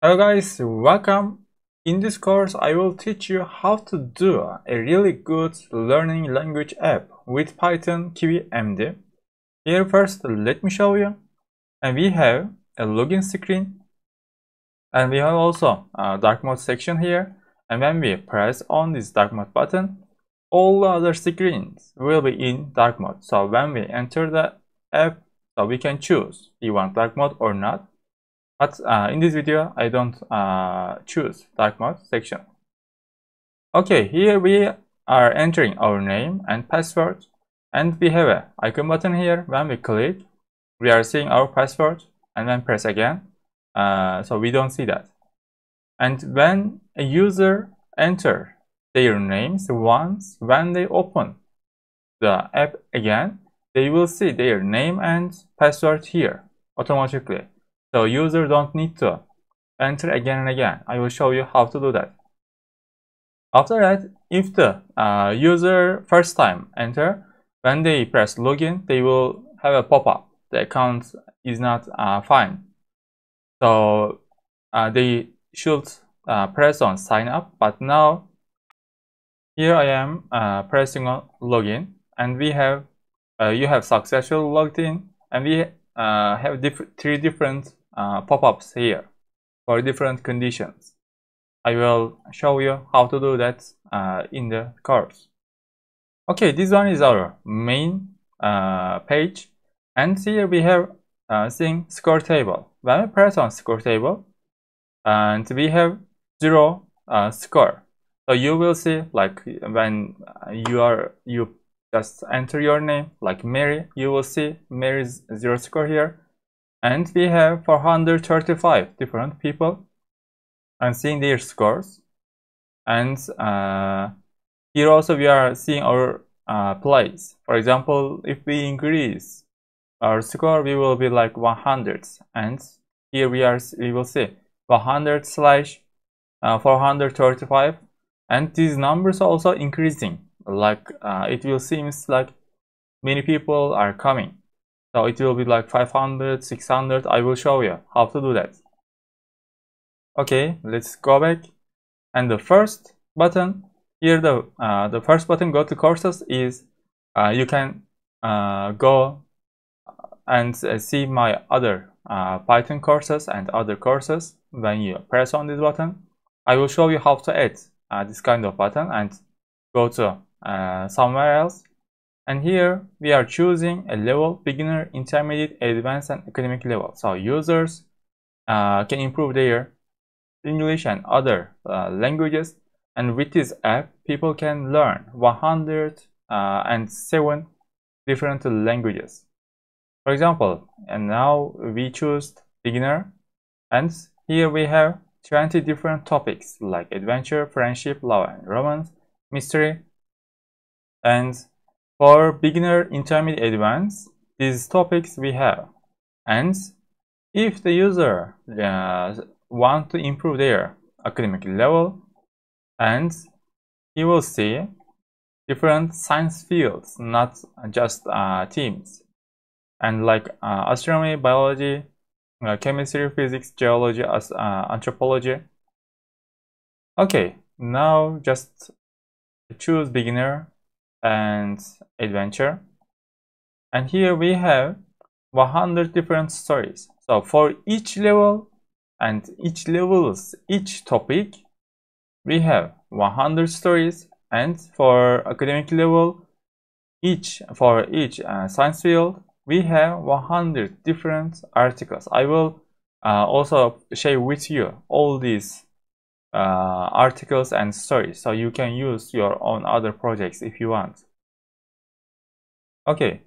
Hello guys, welcome. In this course I will teach you how to do a really good learning language app with Python KivyMD. Here first let me show you. And we have a login screen, and we have also a dark mode section here. And when we press on this dark mode button, all the other screens will be in dark mode. So when we enter the app, so we can choose you want dark mode or not. But in this video, I don't choose dark mode section. Okay, here we are entering our name and password, and we have a icon button here. When we click, we are seeing our password, and then press again, so we don't see that. And when a user enter their names once, when they open the app again, they will see their name and password here automatically. So user don't need to enter again and again. I will show you how to do that. After that, if the user first time enter, when they press login, they will have a pop-up. The account is not fine. So they should press on sign up. But now here I am pressing on login, and we have you have successfully logged in, and we have three different pop-ups here for different conditions. I will show you how to do that in the course. Okay, this one is our main page, and here we have seeing score table. When we press on score table, and we have 0 score, so you will see, like when you just enter your name like Mary, you will see Mary's 0 score here. And we have 435 different people and seeing their scores. And here also we are seeing our plays. For example, if we increase our score, we will be like 100. And here we will see 100/435. And these numbers are also increasing. Like it will seem like many people are coming. So it will be like 500, 600. I will show you how to do that. Okay, let's go back. And the first button here, the first button, go to courses, is you can go and see my other Python courses and other courses. When you press on this button, I will show you how to add this kind of button and go to somewhere else. And here we are choosing a level: beginner, intermediate, advanced, and academic level. So users can improve their English and other languages. And with this app, people can learn 107 different languages. For example, and now we choose beginner, and here we have 20 different topics like adventure, friendship, love and romance, mystery. And for beginner, intermediate, advanced, these topics we have. And if the user want to improve their academic level, and he will see different science fields, not just teams, and like astronomy, biology, chemistry, physics, geology, anthropology. Okay, now just choose beginner and adventure, and here we have 100 different stories. So for each level and each topic, we have 100 stories. And for academic level, for each science field, we have 100 different articles. I will also share with you all these articles and stories, so you can use your own other projects if you want. Okay,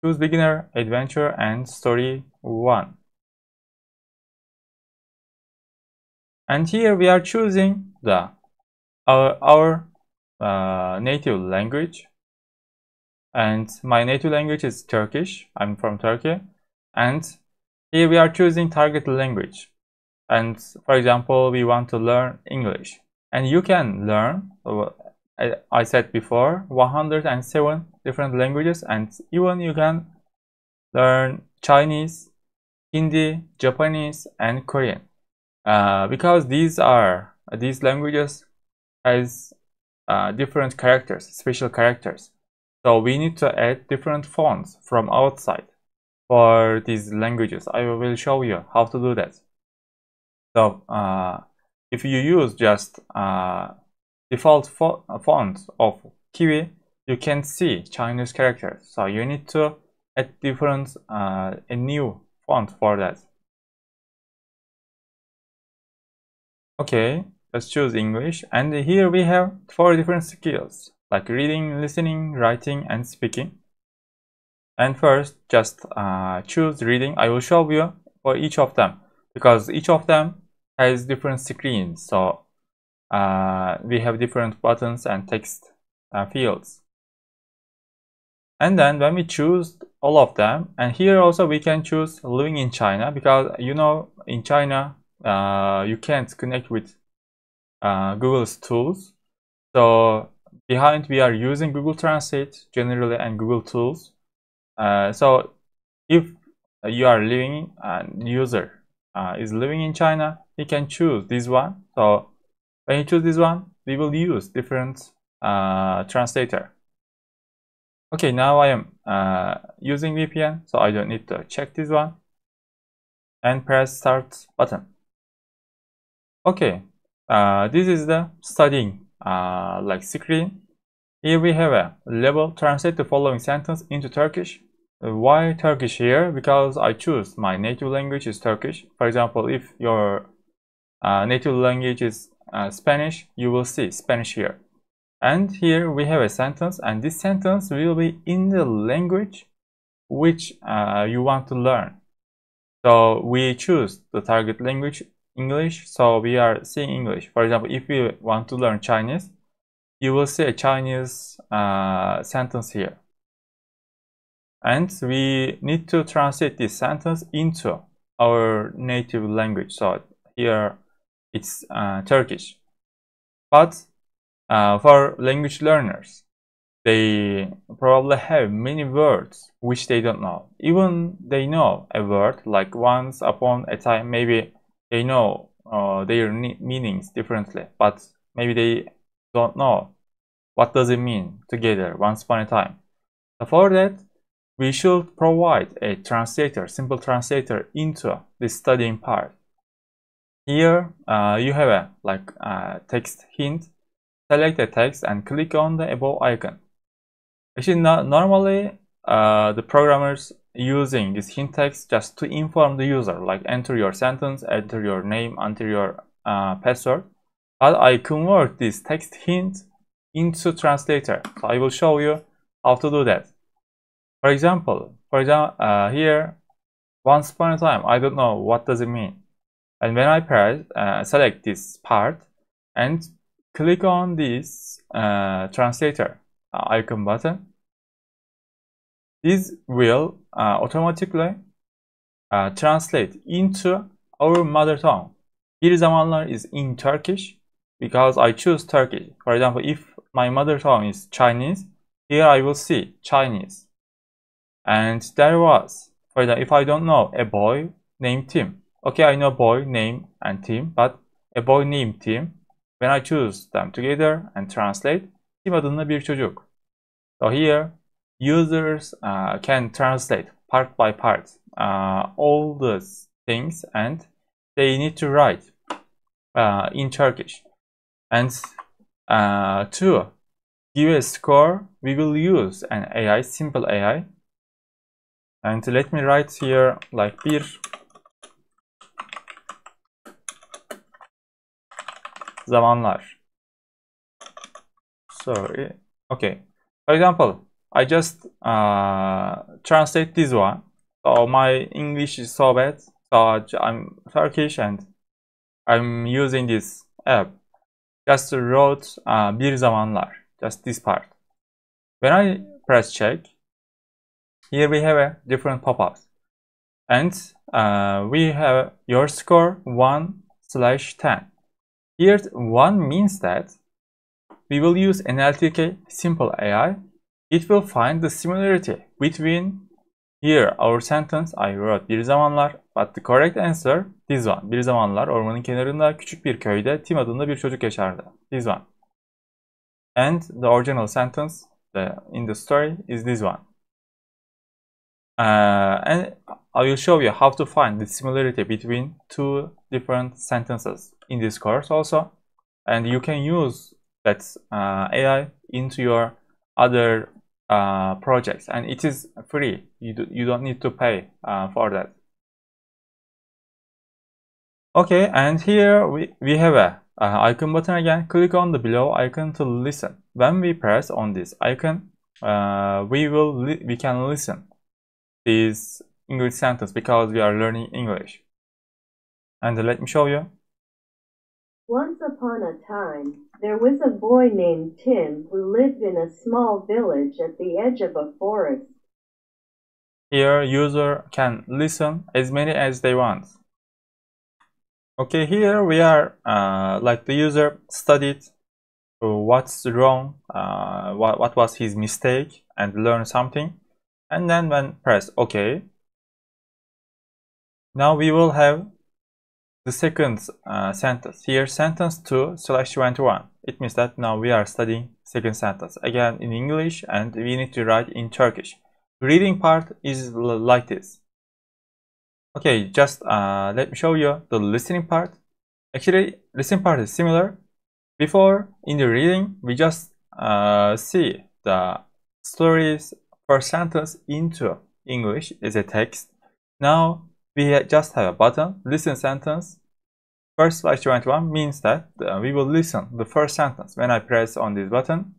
choose beginner, adventure, and story 1. And here we are choosing our native language. And my native language is Turkish. I'm from Turkey. And here we are choosing target language. And for example, we want to learn English. And you can learn, I said before, 107 different languages. And even you can learn Chinese, Hindi, Japanese, and Korean. because these languages has different characters, special characters. So we need to add different fonts from outside for these languages. I will show you how to do that. So if you use just default fonts of Kiwi, you can see Chinese characters. So you need to add different a new font for that. Okay, let's choose English, and here we have 4 different skills like reading, listening, writing, and speaking. And first, just choose reading. I will show you for each of them because each of them has different screens. So we have different buttons and text fields. And then when we choose all of them, and here also we can choose living in China, because you know in China you can't connect with Google's tools. So behind we are using Google Translate generally and Google Tools. So if you are living user is living in China, he can choose this one. So when you choose this one, we will use different translator. Okay, now I am using VPN, so I don't need to check this one, and press start button. Okay, this is the studying like screen. Here we have a level. Translate the following sentence into Turkish. Why Turkish here? Because I choose my native language is Turkish. For example, if your native language is Spanish, you will see Spanish here. And here we have a sentence, and this sentence will be in the language which you want to learn. So we choose the target language English, so we are seeing English. For example, if you want to learn Chinese, you will see a Chinese sentence here. And we need to translate this sentence into our native language. So here it's Turkish. But for language learners, they probably have many words which they don't know. Even they know a word like once upon a time, maybe they know their meanings differently, but maybe they don't know what does it mean together once upon a time. So for that, we should provide a translator, simple translator into the studying part. Here you have a text hint. Select the text and click on the above icon. Actually, normally the programmers using this hint text just to inform the user, like enter your sentence, enter your name, enter your password. But I convert this text hint into translator. So I will show you how to do that. For example, here, once upon a time, I don't know what does it mean. And when I press select this part and click on this translator icon button, this will automatically translate into our mother tongue. Bir zamanlar is in Turkish because I choose Turkish. For example, if my mother tongue is Chinese, here I will see Chinese. And there was, for example, if I don't know a boy named Tim. Okay, I know boy name and Tim, but a boy named Tim, when I choose them together and translate, Tim adında bir çocuk. So here, users can translate part by part all those things, and they need to write in Turkish. And to give a score, we will use an AI, simple AI. And let me write here like bir zamanlar. Sorry. Okay. For example, I just translate this one. So my English is so bad. So I'm Turkish and I'm using this app. Just wrote bir zamanlar. Just this part. When I press check, here we have a different pop-ups. And we have your score 1/10. Here 1 means that we will use NLTK simple AI. It will find the similarity between Here our sentence I wrote bir zamanlar, but the correct answer this one. Bir zamanlar ormanın kenarında küçük bir köyde Tim adında bir çocuk yaşardı. This one. And the original sentence in the story is this one. And I will show you how to find the similarity between two different sentences in this course also. And you can use that AI into your other projects, and it is free. You don't need to pay for that. Okay, and here we have a icon button again. Click on the below icon to listen. When we press on this icon, we can listen this English sentence because we are learning English. And let me show you. Once upon a time, there was a boy named Tim who lived in a small village at the edge of a forest. Here, user can listen as many as they want. Okay, here we are like the user studied what's wrong, what was his mistake, and learn something. And then when press OK, now we will have the second sentence. Here, sentence 2/21. It means that now we are studying second sentence again in English, and we need to write in Turkish. Reading part is like this. Okay, just let me show you the listening part. Actually, listening part is similar. Before, in the reading, we just see the story's first sentence into English as a text. Now, we just have a button, listen sentence. First/21 means that we will listen the first sentence when I press on this button.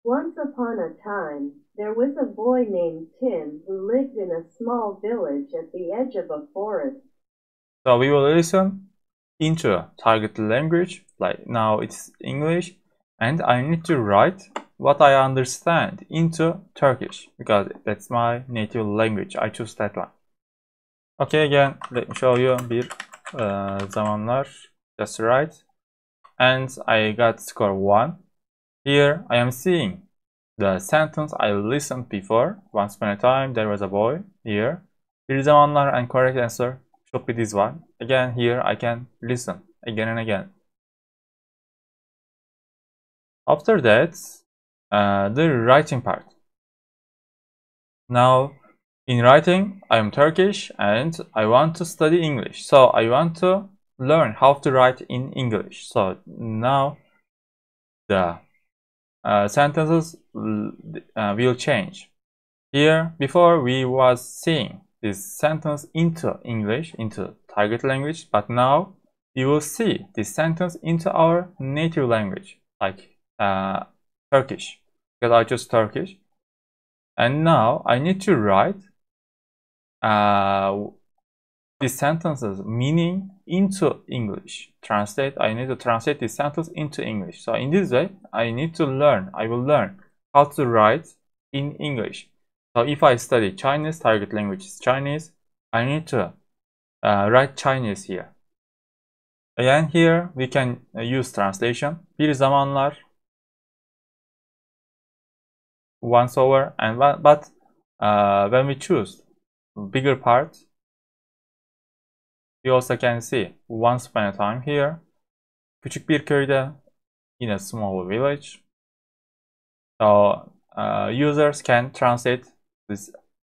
Once upon a time, there was a boy named Tim who lived in a small village at the edge of a forest. So we will listen into targeted language, like now it's English, and I need to write what I understand into Turkish because that's my native language. I choose that one. Okay, again, let me show you bir zamanlar, just write, and I got score 1. Here I am seeing the sentence I listened before. Once upon a time there was a boy. Here, bir zamanlar, and correct answer should be this one. Again, here I can listen again and again. After that, the writing part. Now, in writing, I am Turkish and I want to study English. So I want to learn how to write in English. So now the sentences will change. Here, before we was seeing this sentence into English, into target language, but now you will see this sentence into our native language, like Turkish, because I chose Turkish. And now I need to write these sentences meaning into English. I need to translate this sentence into English. So in this way, I will learn how to write in English. So if I study Chinese, target language is Chinese, I need to write Chinese here. Again, here we can use translation. Bir zamanlar, once over, and but when we choose bigger part, we also can see once upon a time here. Küçük bir köyde, in a small village. So users can translate these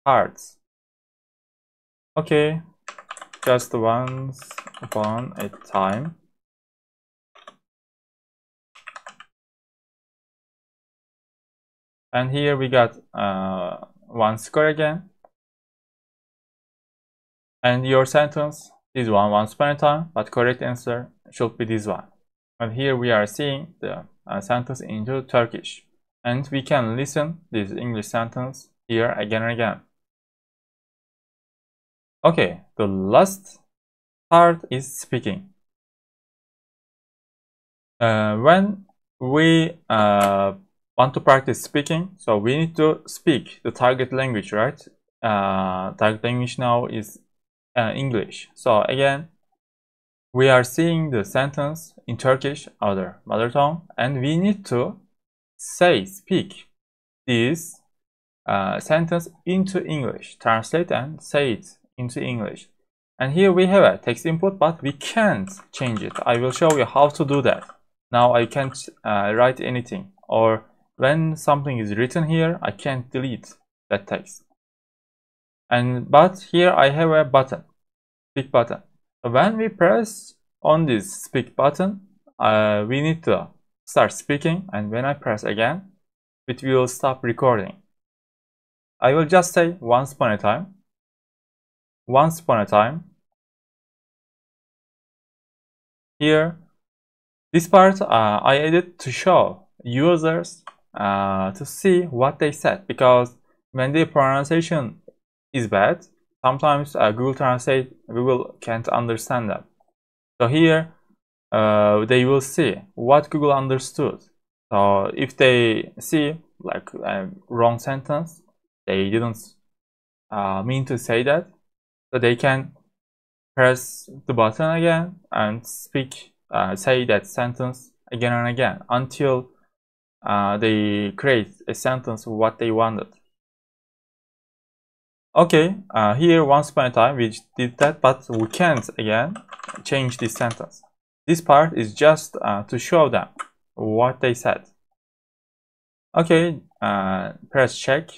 parts. Okay, just once upon a time. And here we got one score again. And your sentence is once upon a time, but correct answer should be this one. And here we are seeing the sentence into Turkish. And we can listen this English sentence here again and again. Okay, the last part is speaking. When we want to practice speaking, so we need to speak the target language, right? Target language now is English. So again, we are seeing the sentence in Turkish, our mother tongue, and we need to speak this sentence into English, translate and say it into English. And here we have a text input, but we can't change it. I will show you how to do that. Now I can't write anything, or when something is written here, I can't delete that text. But here I have a button, speak button. When we press on this speak button, we need to start speaking, and when I press again, it will stop recording. I will just say once upon a time. Once upon a time. Here, this part I added to show users to see what they said, because when the pronunciation is bad, sometimes Google can't understand them. So here they will see what Google understood. So if they see like a wrong sentence, they didn't mean to say that, so they can press the button again and say that sentence again and again until they create a sentence what they wanted. Okay, here once upon a time we did that, but we can't again change this sentence. This part is just to show them what they said. Okay, press check,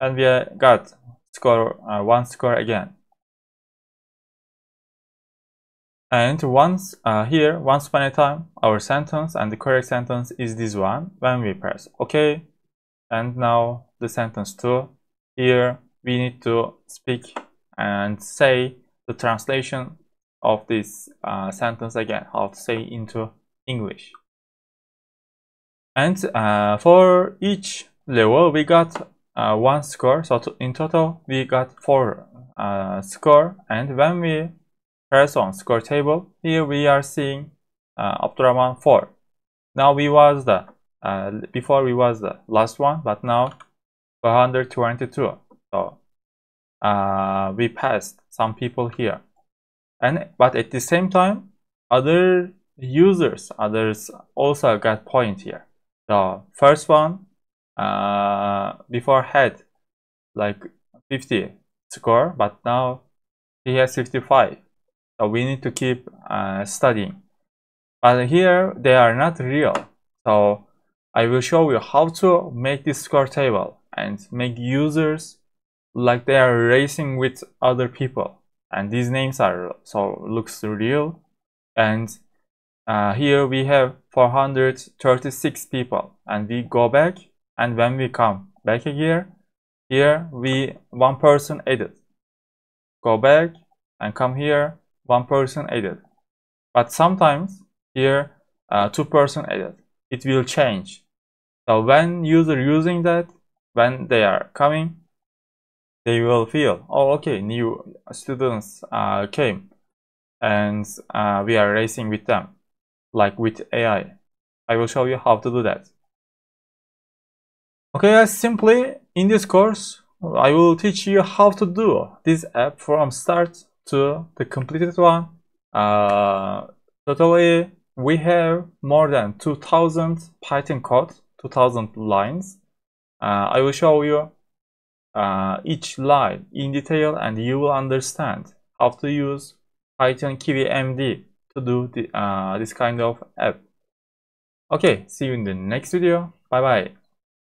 and we got one score again. And once upon a time, our sentence and the correct sentence is this one. When we press OK, and now the sentence 2. Here we need to speak and say the translation of this sentence again, how to say into English. And for each level we got 1 score, so in total we got 4 score. And when we press on score table, here we are seeing Abdurrahman 4. Now we was the before we was the last one, but now 422. So we passed some people here, but at the same time others also got point here. The first one before had like 50 score, but now he has 55. So we need to keep studying. But here they are not real. So I will show you how to make this score table and make users like they are racing with other people. And these names are looks real. And here we have 436 people. And we go back, and when we come back here one person added. Go back and come here, 1 person added. But sometimes here 2 person added. It will change. So when user using that, when they are coming, they will feel, oh okay, new students came, and we are racing with them, like with AI. I will show you how to do that. Okay guys, simply in this course I will teach you how to do this app from start to the completed one. Totally we have more than 2000 Python code, 2000 lines. I will show you each line in detail, and you will understand how to use Python KivyMD to do this kind of app. Okay, see you in the next video. Bye bye.